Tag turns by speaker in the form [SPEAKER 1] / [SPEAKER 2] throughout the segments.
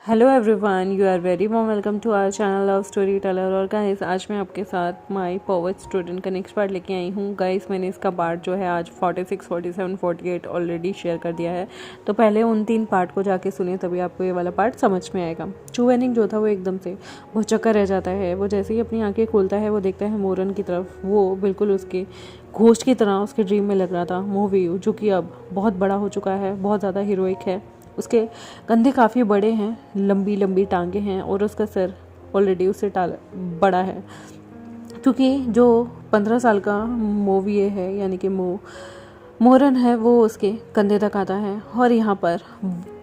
[SPEAKER 1] Hello everyone, you are very warm welcome to our channel love story teller. और guys, आज मैं आपके साथ माय पोएट स्टूडेंट का नेक्स्ट पार्ट लेके आई हूँ। गाइस, मैंने इसका पार्ट जो है आज 46, 47, 48 ऑलरेडी शेयर कर दिया है। तो पहले उन 3 पार्ट को जाके सुनिए, तभी आपको ये वाला पार्ट समझ में आएगा। चू वेनिंग जो था वो एकदम से बहुत चक्कर रह जाता है। वो जैसे ही अपनी आंखें खोलता है वो देखता है मोरन की तरफ। वो बिल्कुल उसके घोस्ट की तरह उसके ड्रीम में लग रहा था। मोवीयू जो कि अब बहुत बड़ा हो चुका है, बहुत ज़्यादा हीरोइक है। उसके कंधे काफ़ी बड़े हैं, लंबी लंबी टांगे हैं और उसका सिर ऑलरेडी उससे बड़ा है, क्योंकि जो 15 साल का मोविये है यानी कि मोरन है, वो उसके कंधे तक आता है। और यहाँ पर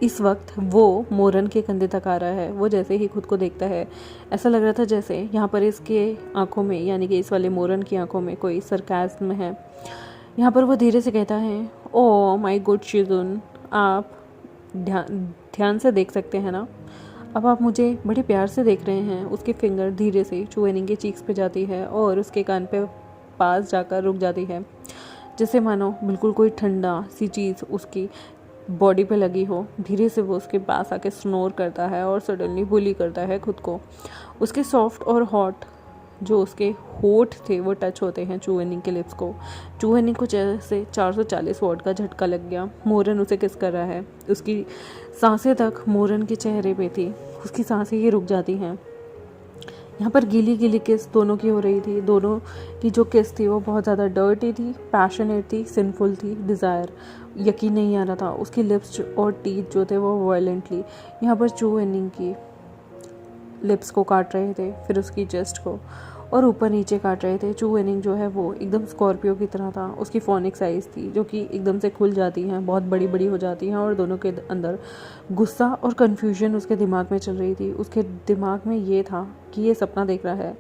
[SPEAKER 1] इस वक्त वो मोरन के कंधे तक आ रहा है। वो जैसे ही खुद को देखता है, ऐसा लग रहा था जैसे यहाँ पर इसके आंखों में यानी कि इस वाले मोरन की आंखों में कोई सरकाज़्म है। यहाँ पर वो धीरे से कहता है, ओ माय गुड शिजुन, आप ध्यान से देख सकते हैं ना। अब आप मुझे बड़े प्यार से देख रहे हैं। उसके फिंगर धीरे से चू वेनिंग के चीक्स पे जाती है और उसके कान पे पास जाकर रुक जाती है, जैसे मानो बिल्कुल कोई ठंडा सी चीज़ उसकी बॉडी पे लगी हो। धीरे से वो उसके पास आके स्नोर करता है और सडनली बुली करता है खुद को। उसके सॉफ्ट और हॉट जो उसके होठ थे वो टच होते हैं चू वेनिंग के लिप्स को। चू वेनिंग को जैसे 440 वॉट का झटका लग गया। मोरन उसे किस कर रहा है। उसकी सांसें तक मोरन के चेहरे पे थी। उसकी सांसें ही रुक जाती हैं। यहाँ पर गीली गीली किस दोनों की हो रही थी। दोनों की जो किस थी वो बहुत ज़्यादा डर्टी थी, पैशनेट थी, सिंफुल थी, डिज़ायर। यकीन नहीं आ रहा था। उसकी लिप्स और टीथ जो थे वो वायलेंटली यहाँ पर चू वेनिंग की लिप्स को काट रहे थे, फिर उसकी चेस्ट को और ऊपर नीचे काट रहे थे। चू वेनिंग जो है वो एकदम स्कॉर्पियो की तरह था। उसकी फोनिक साइज़ थी जो कि एकदम से खुल जाती हैं, बहुत बड़ी बड़ी हो जाती हैं। और दोनों के अंदर गुस्सा और कन्फ्यूजन उसके दिमाग में चल रही थी। उसके दिमाग में ये था कि ये सपना देख रहा है,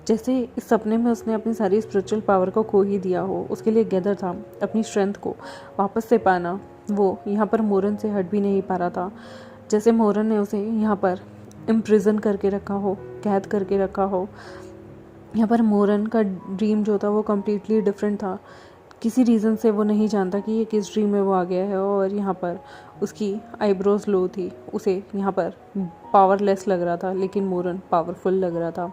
[SPEAKER 1] जैसे इस सपने में उसने अपनी सारी स्पिरिचुअल पावर को खो ही दिया हो। उसके लिए गैदर था अपनी स्ट्रेंथ को वापस से पाना। वो यहाँ पर मोरन से हट भी नहीं पा रहा था, जैसे मोरन ने उसे यहाँ पर इम्प्रिजन करके रखा हो, कैद करके रखा हो। यहाँ पर मोरन का ड्रीम जो था वो कम्प्लीटली डिफरेंट था। किसी रीज़न से वो नहीं जानता कि ये किस ड्रीम में वो आ गया है। और यहाँ पर उसकी आईब्रोज लो थी। उसे यहाँ पर पावरलेस लग रहा था, लेकिन मोरन पावरफुल लग रहा था।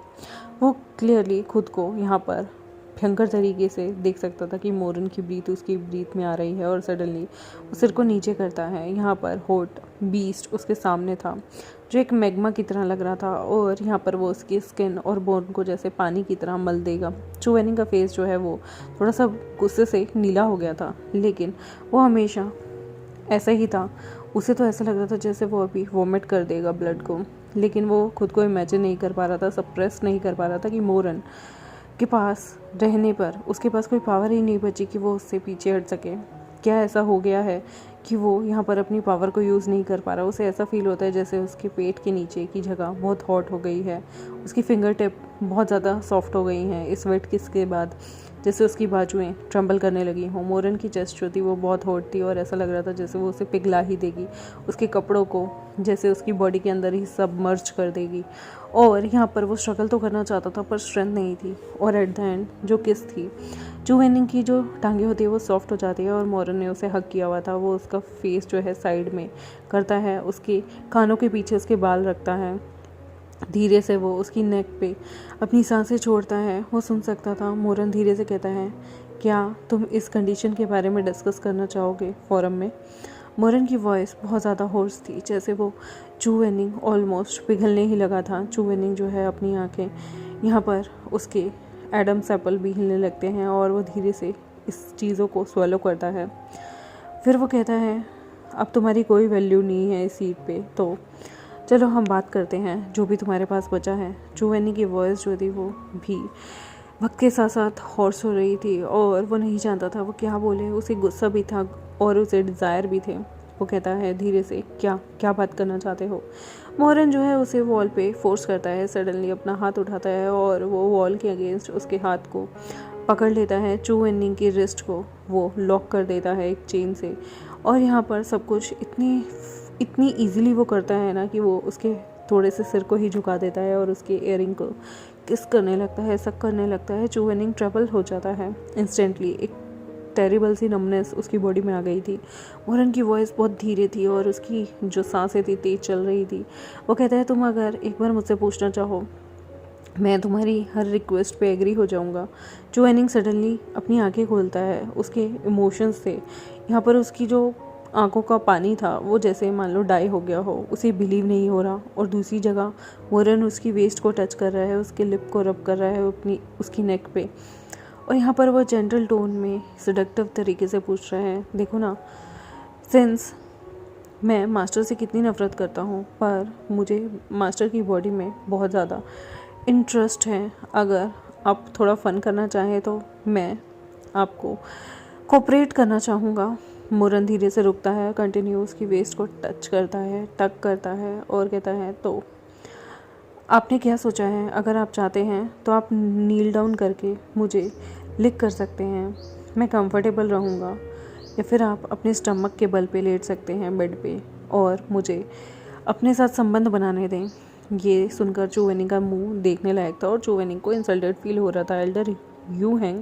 [SPEAKER 1] वो क्लियरली खुद को यहाँ पर भयंकर तरीके से देख सकता था कि मोरन की ब्रीथ उसकी ब्रीथ में आ रही है। और सडनली वो सिर को नीचे करता है। यहाँ पर होट बीस्ट उसके सामने था, जो एक मैग्मा की तरह लग रहा था। और यहाँ पर वो उसकी स्किन और बोन को जैसे पानी की तरह मल देगा। चू वेनिंग का फेस जो है वो थोड़ा सा गुस्से से नीला हो गया था, लेकिन वो हमेशा ऐसा ही था। उसे तो ऐसा लग रहा था जैसे वो अभी वॉमिट कर देगा ब्लड को, लेकिन वो खुद को इमेजिन नहीं कर पा रहा था, सप्रेस नहीं कर पा रहा था कि मोरन के पास रहने पर उसके पास कोई पावर ही नहीं बची कि वो उससे पीछे हट सके। क्या ऐसा हो गया है कि वो यहाँ पर अपनी पावर को यूज़ नहीं कर पा रहा। उसे ऐसा फील होता है जैसे उसके पेट के नीचे की जगह बहुत हॉट हो गई है। उसकी फिंगर टिप बहुत ज़्यादा सॉफ्ट हो गई हैं इस वेट किस के बाद, जैसे उसकी बाजुएं ट्रम्बल करने लगी हों। मोरन की चेस्ट जो थी वो बहुत हॉट थी और ऐसा लग रहा था जैसे वो उसे पिघला ही देगी। उसके कपड़ों को जैसे उसकी बॉडी के अंदर ही सबमर्ज कर देगी। और यहाँ पर वो स्ट्रगल तो करना चाहता था पर स्ट्रेंथ नहीं थी। और एट द एंड जो किस थी, चू वेनिंग की जो टांगे होती है वो सॉफ्ट हो जाती है। और मोरन ने उसे हक किया हुआ था। वो उसका फेस जो है साइड में करता है, उसके कानों के पीछे उसके बाल रखता है। धीरे से वो उसकी नेक पे अपनी सांसें छोड़ता है। वो सुन सकता था। मोरन धीरे से कहता है, क्या तुम इस कंडीशन के बारे में डिस्कस करना चाहोगे फोरम में। मोरन की वॉइस बहुत ज़्यादा होर्स थी, जैसे वो चू वेनिंग ऑलमोस्ट पिघलने ही लगा था। चू वेनिंग जो है अपनी आंखें यहाँ पर उसके एडम्स एप्पल भी हिलने लगते हैं और वो धीरे से इस चीज़ों को स्वेलो करता है। फिर वो कहता है, अब तुम्हारी कोई वैल्यू नहीं है इस सीट पे, तो चलो हम बात करते हैं जो भी तुम्हारे पास बचा है। चू वेनिंग की वॉइस जो थी वो भी वक्त के साथ साथ हॉर्स हो रही थी और वो नहीं जानता था वो क्या बोले। उसे गुस्सा भी था और उसे डिज़ायर भी थे। वो कहता है धीरे से, क्या क्या बात करना चाहते हो। मोरन जो है उसे वॉल पे फोर्स करता है। सडनली अपना हाथ उठाता है और वो वॉल के अगेंस्ट उसके हाथ को पकड़ लेता है। चू वेनिंग की रिस्ट को वो लॉक कर देता है एक चेन से। और यहाँ पर सब कुछ इतनी ईजिली वो करता है ना कि वो उसके थोड़े से सिर को ही झुका देता है और उसके इयरिंग को किस करने लगता है, सक करने लगता है। चू वेनिंग ट्रबल हो जाता है इंस्टेंटली। एक टेरिबल सी नमनेस उसकी बॉडी में आ गई थी। मोरन की वॉइस बहुत धीरे थी और उसकी जो सांसें थी तेज चल रही थी। वो कहता है, तुम अगर एक बार मुझसे पूछना चाहो मैं तुम्हारी हर रिक्वेस्ट पे एग्री हो जाऊंगा। जो एनिंग सडनली अपनी आंखें खोलता है उसके इमोशंस से, यहाँ पर उसकी जो आंखों का पानी था वो जैसे मान लो डाई हो गया हो, उसे बिलीव नहीं हो रहा। और दूसरी जगह मोरन उसकी वेस्ट को टच कर रहा है, उसके लिप को रब कर रहा है अपनी उसकी नेक पे, और यहाँ पर वो जेंटल टोन में सडक्टिव तरीके से पूछ रहे हैं, देखो ना, सिंस मैं मास्टर से कितनी नफ़रत करता हूँ पर मुझे मास्टर की बॉडी में बहुत ज़्यादा इंटरेस्ट है। अगर आप थोड़ा फ़न करना चाहें तो मैं आपको कोऑपरेट करना चाहूँगा। मोरन धीरे से रुकता है, कंटिन्यू उसकी वेस्ट को टच करता है, टक करता है और कहता है, तो आपने क्या सोचा है? अगर आप चाहते हैं तो आप नील डाउन करके मुझे लिक कर सकते हैं, मैं कंफर्टेबल रहूँगा, या फिर आप अपने स्टमक के बल पे लेट सकते हैं बेड पे और मुझे अपने साथ संबंध बनाने दें। ये सुनकर चू वेनिंग का मुंह देखने लायक था और चू वेनिंग को इंसल्टेड फील हो रहा था। एल्डर यू हैंग,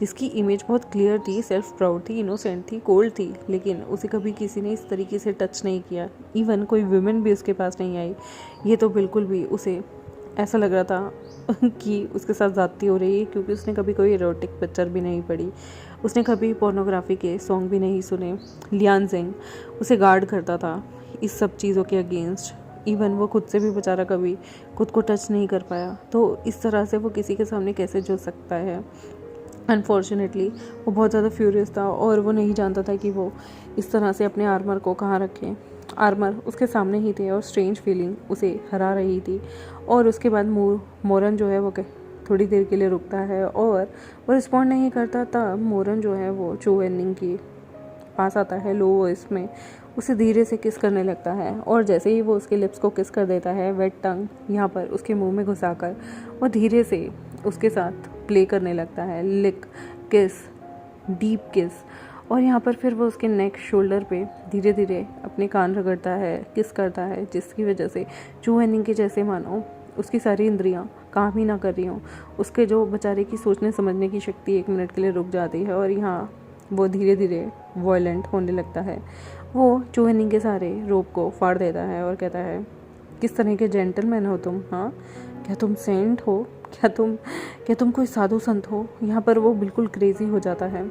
[SPEAKER 1] जिसकी इमेज बहुत क्लियर थी, सेल्फ प्राउड थी, इनोसेंट थी, कोल्ड थी, लेकिन उसे कभी किसी ने इस तरीके से टच नहीं किया। इवन कोई वुमेन भी उसके पास नहीं आई। ये तो बिल्कुल भी उसे ऐसा लग रहा था कि उसके साथ ज़्यादती हो रही है, क्योंकि उसने कभी कोई एरोटिक पिक्चर भी नहीं पढ़ी, उसने कभी पोर्नोग्राफी के सॉन्ग भी नहीं सुने। लियान जिंग उसे गार्ड करता था इस सब चीज़ों के अगेंस्ट। इवन वो खुद से भी बेचारा कभी खुद को टच नहीं कर पाया, तो इस तरह से वो किसी के सामने कैसे जुड़ सकता है। अनफॉर्चुनेटली वो बहुत ज़्यादा फ्यूरियस था और वो नहीं जानता था कि वो इस तरह से अपने आर्मर को कहाँ रखें। आर्मर उसके सामने ही थे और स्ट्रेंज फीलिंग उसे हरा रही थी। और उसके बाद मोरन जो है वो थोड़ी देर के लिए रुकता है और वो रिस्पॉन्ड नहीं करता। तब मोरन जो है वो चू वेनिंग के पास आता है, लो वॉइस में उसे धीरे से किस करने लगता है, और जैसे ही वो उसके लिप्स को किस कर देता है, वेट टंग यहाँ पर उसके मुंह में घुसाकर वो धीरे से उसके साथ प्ले करने लगता है, लिक, किस, डीप किस। और यहाँ पर फिर वो उसके नेक, शोल्डर पे धीरे धीरे अपने कान रगड़ता है, किस करता है, जिसकी वजह से चू वेनिंग के जैसे मानो उसकी सारी इंद्रियां काम ही ना कर रही हों। उसके जो बेचारे की सोचने समझने की शक्ति 1 मिनट के लिए रुक जाती है और यहाँ वो धीरे धीरे वॉयलेंट होने लगता है। वो चू वेनिंग के सारे रोप को फाड़ देता है और कहता है, किस तरह के जेंटलमैन हो तुम? हाँ, क्या तुम सेंट हो? क्या तुम कोई साधु संत हो? यहाँ पर वो बिल्कुल क्रेजी हो जाता है।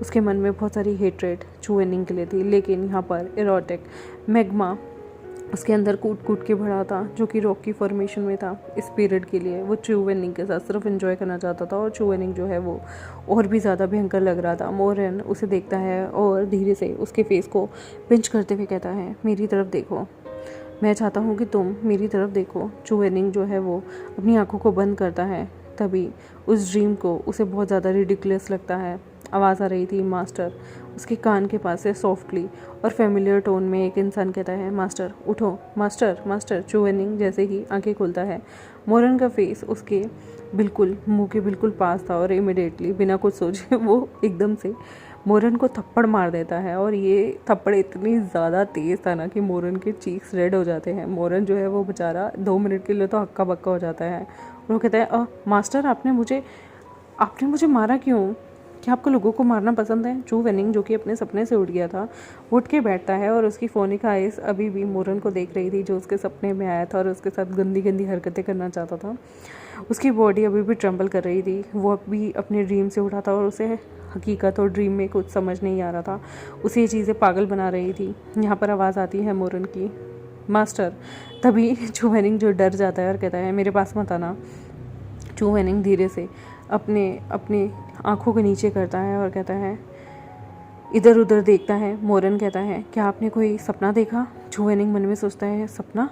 [SPEAKER 1] उसके मन में बहुत सारी हेट्रेड चू वेनिंग के लिए थी, लेकिन यहाँ पर एरोटिक मैग्मा उसके अंदर कूट कूट के भरा था, जो कि रॉक की फॉर्मेशन में था। इस पीरियड के लिए वो चू वेनिंग के साथ सिर्फ एंजॉय करना चाहता था और चू वेनिंग जो है वो और भी ज़्यादा भयंकर लग रहा था। मोरन उसे देखता है और धीरे से उसके फेस को पिंच करते हुए कहता है, मेरी तरफ देखो, मैं चाहता हूँ कि तुम मेरी तरफ देखो। चू वेनिंग जो है वो अपनी आंखों को बंद करता है। तभी उस ड्रीम को उसे बहुत ज़्यादा रिडिकुलस लगता है। आवाज़ आ रही थी, मास्टर। उसके कान के पास से सॉफ्टली और फेमिलियर टोन में एक इंसान कहता है, मास्टर उठो, मास्टर मास्टर। चू वेनिंग जैसे ही आंखें खोलता है, मोरन का फेस उसके बिल्कुल मुंह के बिल्कुल पास था और इमिडिएटली बिना कुछ सोचे वो एकदम से मोरन को थप्पड़ मार देता है। और ये थप्पड़ इतनी ज़्यादा तेज़ था ना कि मोरन के चीक्स रेड हो जाते हैं। मोरन जो है वो बेचारा 2 मिनट के लिए तो हक्का बक्का हो जाता है और वो कहता है, मास्टर आपने मुझे मारा क्यों? क्या आपको लोगों को मारना पसंद है? चू वेनिंग जो कि अपने सपने से उठ गया था, उठ के बैठता है और उसकी फोनिक आइज अभी भी मोरन को देख रही थी, जो उसके सपने में आया था और उसके साथ गंदी गंदी हरकतें करना चाहता था। उसकी बॉडी अभी भी ट्रम्बल कर रही थी। वो अभी अपने ड्रीम से उठा था और उसे हकीकत और ड्रीम में कुछ समझ नहीं आ रहा था। उसे ये चीज़ें पागल बना रही थी। यहाँ पर आवाज़ आती है मोरन की, मास्टर। तभी चू वेनिंग जो डर जाता है और कहता है, मेरे पास मत आना। चू वेनिंग धीरे से अपने आंखों के नीचे करता है और कहता है, इधर उधर देखता है। मोरन कहता है, क्या आपने कोई सपना देखा? चू वेनिंग मन में सोचता है, सपना?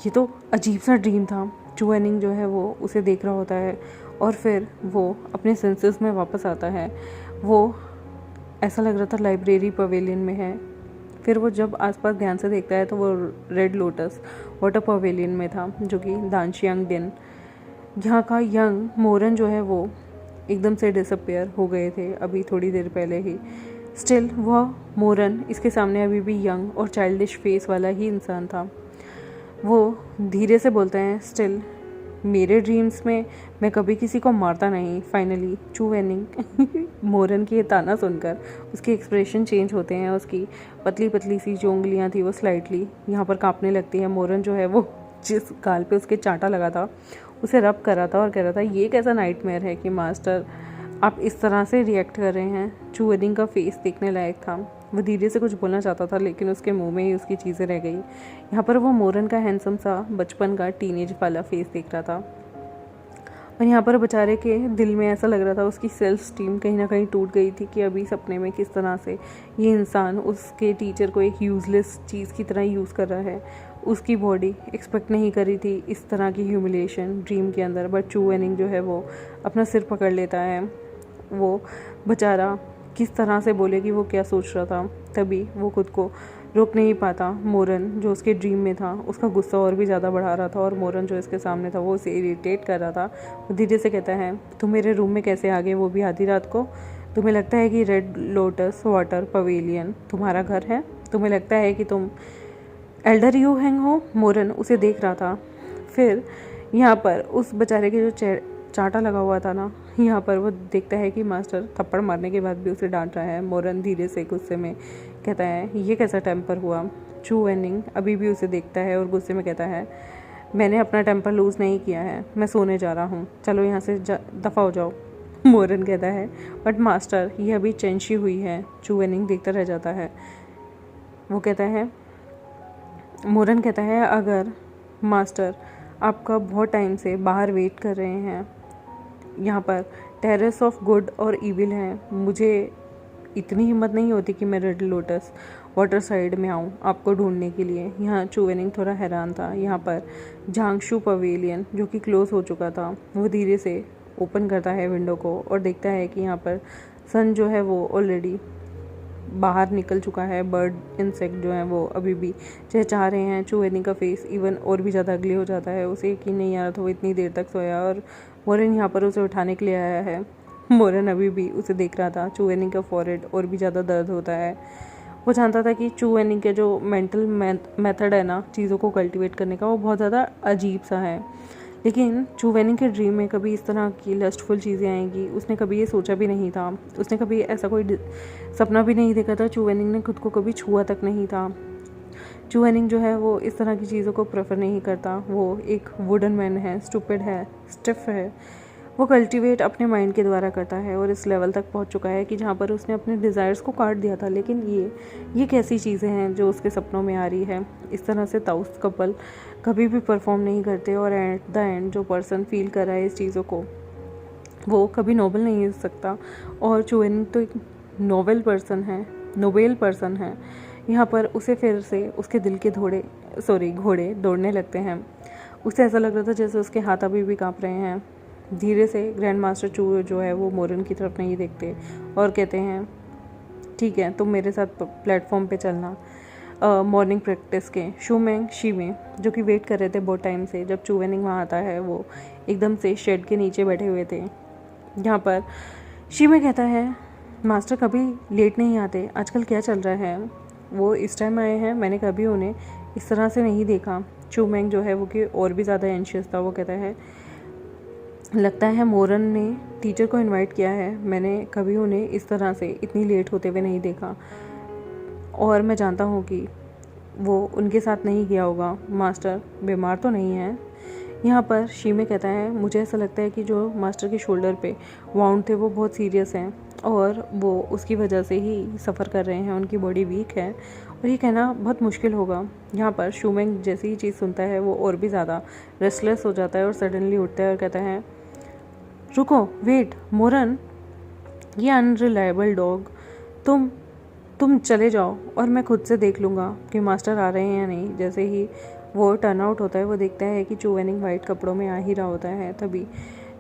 [SPEAKER 1] ये तो अजीब सा ड्रीम था। चू वेनिंग जो है वो उसे देख रहा होता है और फिर वो अपने सेंसेस में वापस आता है। वो ऐसा लग रहा था लाइब्रेरी पवेलियन में है। फिर वो जब आसपास ध्यान से देखता है तो वो रेड लोटस वाटर पवेलियन में था, जो कि दानशियांग डिन। यहाँ का यंग मोरन जो है वो एकदम से डिसअपियर हो गए थे अभी थोड़ी देर पहले ही। स्टिल वह मोरन इसके सामने अभी भी यंग और चाइल्डिश फेस वाला ही इंसान था। वो धीरे से बोलते हैं, स्टिल मेरे ड्रीम्स में मैं कभी किसी को मारता नहीं। फाइनली चू वेनिंग मोरन की ये ताना सुनकर उसके एक्सप्रेशन चेंज होते हैं। उसकी पतली पतली सी जो उंगलियाँ थी वो स्लाइटली यहाँ पर कांपने लगती है। मोरन जो है वो जिस गाल पे उसके चांटा लगा था उसे रब कर रहा था और कह रहा था ये कैसा नाइटमेयर है कि मास्टर आप इस तरह से रिएक्ट कर रहे हैं। चू वेनिंग का फेस देखने लायक था। वो धीरे से कुछ बोलना चाहता था लेकिन उसके मुंह में ही उसकी चीज़ें रह गई। यहाँ पर वो मोरन का हैंडसम सा बचपन का टीनेज वाला फेस देख रहा था और यहाँ पर बेचारे के दिल में ऐसा लग रहा था उसकी सेल्फ स्टीम कहीं ना कहीं टूट गई थी कि अभी सपने में किस तरह से ये इंसान उसके टीचर को एक यूज़लेस चीज़ की तरह यूज़ कर रहा है। उसकी बॉडी एक्सपेक्ट नहीं करी थी इस तरह की ह्यूमिलिएशन ड्रीम के अंदर। बट चू वेनिंग जो है वो अपना सिर पकड़ लेता है। वो बेचारा किस तरह से बोले कि वो क्या सोच रहा था, तभी वो खुद को रोक नहीं पाता। मोरन जो उसके ड्रीम में था उसका गुस्सा और भी ज़्यादा बढ़ा रहा था और मोरन जो इसके सामने था वो उसे इरिटेट कर रहा था। वो धीरे से कहता है तुम मेरे रूम में कैसे आ गए, वो भी आधी रात को? तुम्हें लगता है कि रेड लोटस वाटर पवेलियन तुम्हारा घर है? तुम्हें लगता है कि तुम एल्डर यू हैंग हो? मोरन उसे देख रहा था। फिर यहाँ पर उस बेचारे के जो चांटा लगा हुआ था ना, यहाँ पर वो देखता है कि मास्टर थप्पड़ मारने के बाद भी उसे डांट रहा है। मोरन धीरे से गुस्से में कहता है ये कैसा टेम्पर हुआ? चू वेनिंग अभी भी उसे देखता है और गुस्से में कहता है मैंने अपना टेम्पर लूज़ नहीं किया है, मैं सोने जा रहा हूँ, चलो यहाँ से दफ़ा हो जाओ। मोरन कहता है बट मास्टर ये अभी चेंशी हुई है। चू वेनिंग देखता रह जाता है। वो कहता है मोरन कहता है अगर मास्टर आपका बहुत टाइम से बाहर वेट कर रहे हैं, यहाँ पर टेरेस ऑफ गुड और इविल है, मुझे इतनी हिम्मत नहीं होती कि मैं रेड लोटस वाटर साइड में आऊँ आपको ढूंढने के लिए। यहाँ चू वेनिंग थोड़ा हैरान था। यहाँ पर झांगशू पवेलियन जो कि क्लोज हो चुका था वो धीरे से ओपन करता है विंडो को और देखता है कि यहाँ पर सन जो है वो ऑलरेडी बाहर निकल चुका है। बर्ड इंसेक्ट जो है वो अभी भी चहचहा रहे हैं। चू वेनिंग का फेस इवन और भी ज़्यादा अगली हो जाता है। उसे यकीन नहीं आ रहा था वो इतनी देर तक सोया और मोरन यहाँ पर उसे उठाने के लिए आया है। मोरन अभी भी उसे देख रहा था। चू वेनिंग का फॉरहेड और भी ज़्यादा दर्द होता है। वो जानता था कि चू वेनिंग के जो मेंटल मेथड है ना चीज़ों को कल्टिवेट करने का वो बहुत ज़्यादा अजीब सा है। लेकिन चू वेनिंग के ड्रीम में कभी इस तरह की लस्टफुल चीज़ें आएंगी उसने कभी ये सोचा भी नहीं था। उसने कभी ऐसा कोई सपना भी नहीं देखा था। चू वेनिंग ने खुद को कभी छुआ तक नहीं था। चू वेनिंग जो है वो इस तरह की चीज़ों को प्रेफर नहीं करता। वो एक वुडन मैन है, स्टूपिड है, स्टिफ है। वो कल्टिवेट अपने माइंड के द्वारा करता है और इस लेवल तक पहुंच चुका है कि जहाँ पर उसने अपने डिज़ायर्स को काट दिया था। लेकिन ये कैसी चीज़ें हैं जो उसके सपनों में आ रही है। इस तरह से ताउस कपल कभी भी परफॉर्म नहीं करते और एट द एंड जो पर्सन फील कर रहा है इस चीज़ों को वो कभी नोबल नहीं हो सकता। और चू वेनिंग तो एक नोबेल पर्सन है। यहाँ पर उसे फिर से उसके दिल के घोड़े दौड़ने लगते हैं। उसे ऐसा लग रहा था जैसे उसके हाथ अभी भी काँप रहे हैं। धीरे से ग्रैंड मास्टर चू जो है वो मोरन की तरफ नहीं देखते और कहते हैं ठीक है तुम मेरे साथ प्लेटफॉर्म पे चलना मॉर्निंग प्रैक्टिस के। शूमेंग शीमे जो कि वेट कर रहे थे बहुत टाइम से, जब चू वेनिंग वहाँ आता है वो एकदम से शेड के नीचे बैठे हुए थे। यहाँ पर शीमे कहता है मास्टर कभी लेट नहीं आते, आजकल क्या चल रहा है? वो इस टाइम आए हैं, मैंने कभी उन्हें इस तरह से नहीं देखा। चूमेंग जो है वो कि और भी ज़्यादा एंशियस था। वो कहता है लगता है मोरन ने टीचर को इनवाइट किया है, मैंने कभी उन्हें इस तरह से इतनी लेट होते हुए नहीं देखा और मैं जानता हूँ कि वो उनके साथ नहीं गया होगा। मास्टर बीमार तो नहीं है? यहाँ पर शीमे कहता है मुझे ऐसा लगता है कि जो मास्टर के शोल्डर पे वाउंड थे वो बहुत सीरियस हैं और वो उसकी वजह से ही सफ़र कर रहे हैं, उनकी बॉडी वीक है और ये कहना बहुत मुश्किल होगा। यहाँ पर शूमेंग जैसी ही चीज़ सुनता है वो और भी ज़्यादा रेस्टलेस हो जाता है और सडनली उठता है और कहता है रुको, वेट मोरन, ये अनरिलायबल डॉग, तुम चले जाओ और मैं खुद से देख लूँगा कि मास्टर आ रहे हैं या नहीं। जैसे ही वो टर्न आउट होता है वो देखता है कि चू वेनिंग वाइट कपड़ों में आ ही रहा होता है। तभी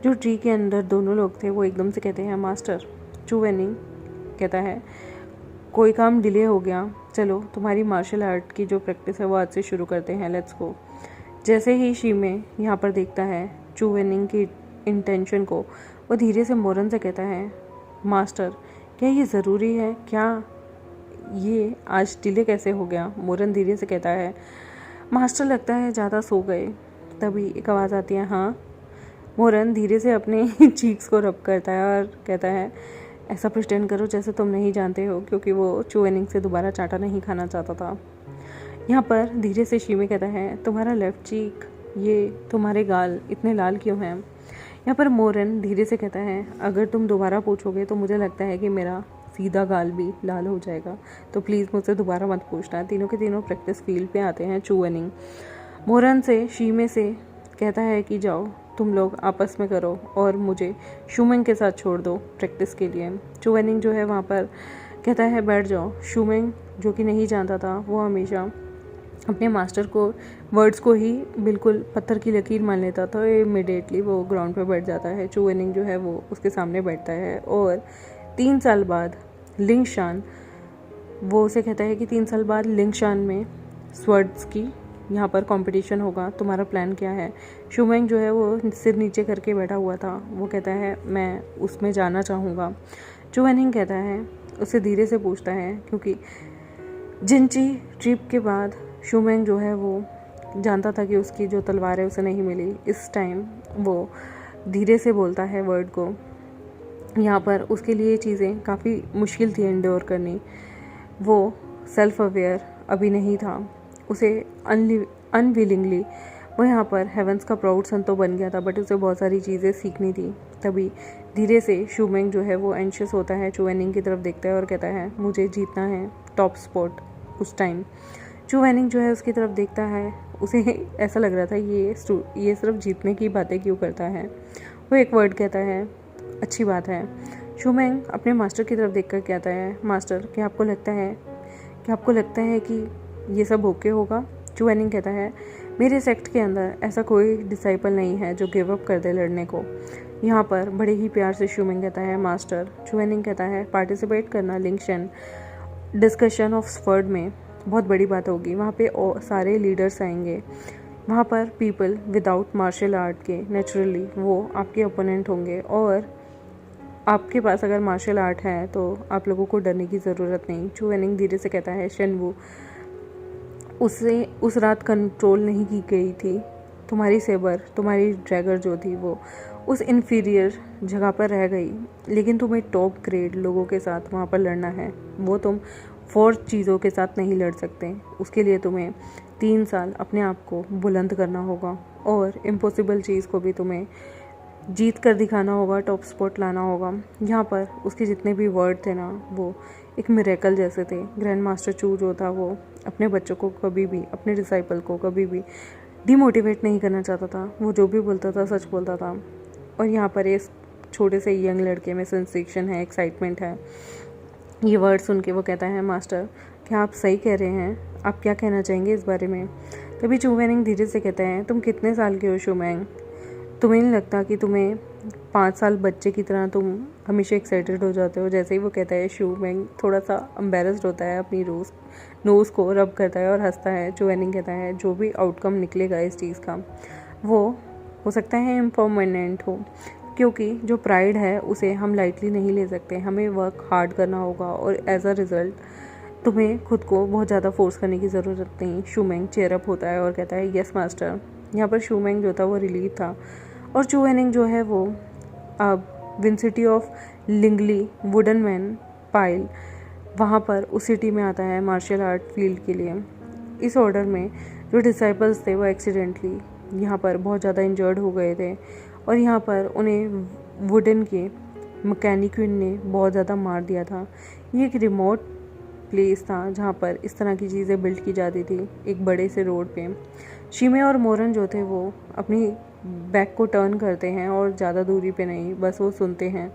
[SPEAKER 1] जो ट्री के अंदर दोनों लोग थे वो एकदम से कहते हैं मास्टर। चू वेनिंग कहता है कोई काम डिले हो गया, चलो तुम्हारी मार्शल आर्ट की जो प्रैक्टिस है वो आज से शुरू करते हैं, लेट्स गो। जैसे ही शीमे यहाँ पर देखता है चू वेनिंग की इंटेंशन को, वो धीरे से मोरन से कहता है मास्टर क्या ये ज़रूरी है, क्या ये आज डिले कैसे हो गया? मोरन धीरे से कहता है मास्टर लगता है ज़्यादा सो गए। तभी एक आवाज़ आती है हाँ मोरन धीरे से अपने चीक्स को रब करता है और कहता है ऐसा प्रिटेंड करो जैसे तुम नहीं जानते हो, क्योंकि वो चू वेनिंग से दोबारा चाटा नहीं खाना चाहता था। यहाँ पर धीरे से शीमे कहता है तुम्हारा लेफ्ट चीक, ये तुम्हारे गाल इतने लाल क्यों हैं। यहाँ पर मोरन धीरे से कहता है अगर तुम दोबारा पूछोगे तो मुझे लगता है कि मेरा सीधा गाल भी लाल हो जाएगा, तो प्लीज़ मुझसे दोबारा मत पूछना। तीनों के तीनों प्रैक्टिस फील्ड पे आते हैं चू वेनिंग। मोरन से शीमे से कहता है कि जाओ तुम लोग आपस में करो और मुझे शूमेंग के साथ छोड़ दो प्रैक्टिस के लिए। चू वेनिंग जो है वहाँ पर कहता है बैठ जाओ। शूमेंग जो कि नहीं जानता था, वो हमेशा अपने मास्टर को वर्ड्स को ही बिल्कुल पत्थर की लकीर मान लेता था। इमीडिएटली वो ग्राउंड पे बैठ जाता है। चू वेनिंग जो है वो उसके सामने बैठता है और 3 साल बाद लिंगशान, वो उसे कहता है कि 3 साल बाद लिंगशान में स्वर्ड्स की यहाँ पर कंपटीशन होगा, तुम्हारा प्लान क्या है। शूमेंग जो है वो सिर नीचे करके बैठा हुआ था, वो कहता है मैं उसमें जाना चाहूँगा। चू वेनिंग कहता है, उससे धीरे से पूछता है क्योंकि जिनची ट्रिप के बाद शूमेंग जो है वो जानता था कि उसकी जो तलवार है उसे नहीं मिली। इस टाइम वो धीरे से बोलता है वर्ड को। यहाँ पर उसके लिए चीज़ें काफ़ी मुश्किल थी एंड्योर करनी। वो सेल्फ अवेयर अभी नहीं था, उसे अनविलिंगली वो यहाँ पर हेवंस का प्राउड सन तो बन गया था, बट उसे बहुत सारी चीज़ें सीखनी थी। तभी धीरे से शूमेंग जो है वो एंशियस होता है, चू वेनिंग की तरफ देखता है और कहता है मुझे जीतना है टॉप स्पॉट। उस टाइम चू वेनिंग जो है उसकी तरफ देखता है, उसे ऐसा लग रहा था ये सिर्फ जीतने की बातें क्यों करता है। वो एक वर्ड कहता है अच्छी बात है। शूमेंग अपने मास्टर की तरफ देखकर कहता है मास्टर क्या आपको लगता है कि ये सब ओके होगा। चू वेनिंग कहता है मेरे सेक्ट के अंदर ऐसा कोई डिसाइपल नहीं है जो गिव अप कर दे लड़ने को। यहाँ पर बड़े ही प्यार से शूमेंग कहता है मास्टर। चू वेनिंग कहता है पार्टिसिपेट करना लिंगशन डिस्कशन ऑफ स्वर्ड में बहुत बड़ी बात होगी, वहाँ पे सारे लीडर्स आएंगे। वहाँ पर पीपल विदाउट मार्शल आर्ट के नेचुरली वो आपके ओपोनेंट होंगे और आपके पास अगर मार्शल आर्ट है तो आप लोगों को डरने की ज़रूरत नहीं। चू वेनिंग धीरे से कहता है शेनवू उससे उस रात कंट्रोल नहीं की गई थी, तुम्हारी सेबर तुम्हारी ड्रैगर जो थी वो उस इन्फीरियर जगह पर रह गई, लेकिन तुम्हें टॉप ग्रेड लोगों के साथ वहाँ पर लड़ना है। वो तुम 4 चीज़ों के साथ नहीं लड़ सकते, उसके लिए तुम्हें 3 साल अपने आप को बुलंद करना होगा और इम्पॉसिबल चीज़ को भी तुम्हें जीत कर दिखाना होगा, टॉप स्पॉट लाना होगा। यहाँ पर उसके जितने भी वर्ड थे ना वो एक मिरेकल जैसे थे। ग्रैंड मास्टर चू जो था वो अपने बच्चों को कभी भी, अपने डिसाइपल को कभी भी डिमोटिवेट नहीं करना चाहता था। वो जो भी बोलता था सच बोलता था। और यहाँ पर इस छोटे से यंग लड़के में सेंसेशन है, एक्साइटमेंट है। ये वर्ड सुन के वो कहता है मास्टर क्या आप सही कह रहे हैं, आप क्या कहना चाहेंगे इस बारे में। तभी चू वेनिंग धीरे से कहता है तुम कितने साल के हो शूमेंग, तुम्हें नहीं लगता कि तुम्हें 5 साल बच्चे की तरह तुम हमेशा एक्साइटेड हो जाते हो। जैसे ही वो कहता है शूमेंग थोड़ा सा एम्बेरस्ड होता है, अपनी नोज़ को रब करता है और हंसता है। चू वेनिंग कहता है जो भी आउटकम निकलेगा इस चीज़ का वो हो सकता है इम्परमानेंट हो, क्योंकि जो प्राइड है उसे हम लाइटली नहीं ले सकते, हमें वर्क हार्ड करना होगा और एज अ रिज़ल्ट तुम्हें खुद को बहुत ज़्यादा फोर्स करने की ज़रूरत नहीं। शूमेंग चेयर अप होता है और कहता है यस मास्टर। यहाँ पर शूमेंग जो था वो रिलीव था और चू वेनिंग जो है वो अब विंसिटी of Ligny wooden man pile वहाँ पर उस सिटी में आता है मार्शल आर्ट फील्ड के लिए। इस ऑर्डर में जो डिसाइपल्स थे वो एक्सीडेंटली यहाँ पर बहुत ज़्यादा इंजर्ड हो गए थे और यहाँ पर उन्हें वुडन के मैकेनिक्विन ने बहुत ज़्यादा मार दिया था। ये एक रिमोट प्लेस था जहाँ पर इस तरह की चीज़ें बिल्ड की जाती थी, एक बड़े से रोड पे। शीमे और मोरन जो थे वो अपनी बैक को टर्न करते हैं और ज़्यादा दूरी पे नहीं, बस वो सुनते हैं।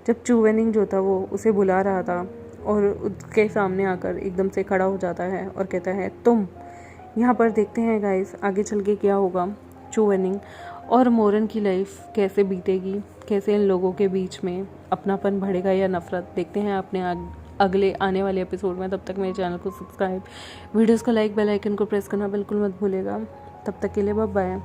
[SPEAKER 1] जब चू वेनिंग जो था वो उसे बुला रहा था और उसके सामने आकर एकदम से खड़ा हो जाता है और कहता है तुम। यहाँ पर देखते हैं गाइस आगे चल के क्या होगा। चू वेनिंग और मोरन की लाइफ कैसे बीतेगी, कैसे इन लोगों के बीच में अपनापन बढ़ेगा या नफरत, देखते हैं अपने अगले आने वाले एपिसोड में। तब तक मेरे चैनल को सब्सक्राइब, वीडियोस को लाइक, बेल आइकन को प्रेस करना बिल्कुल मत भूलेगा। तब तक के लिए बाय बाय।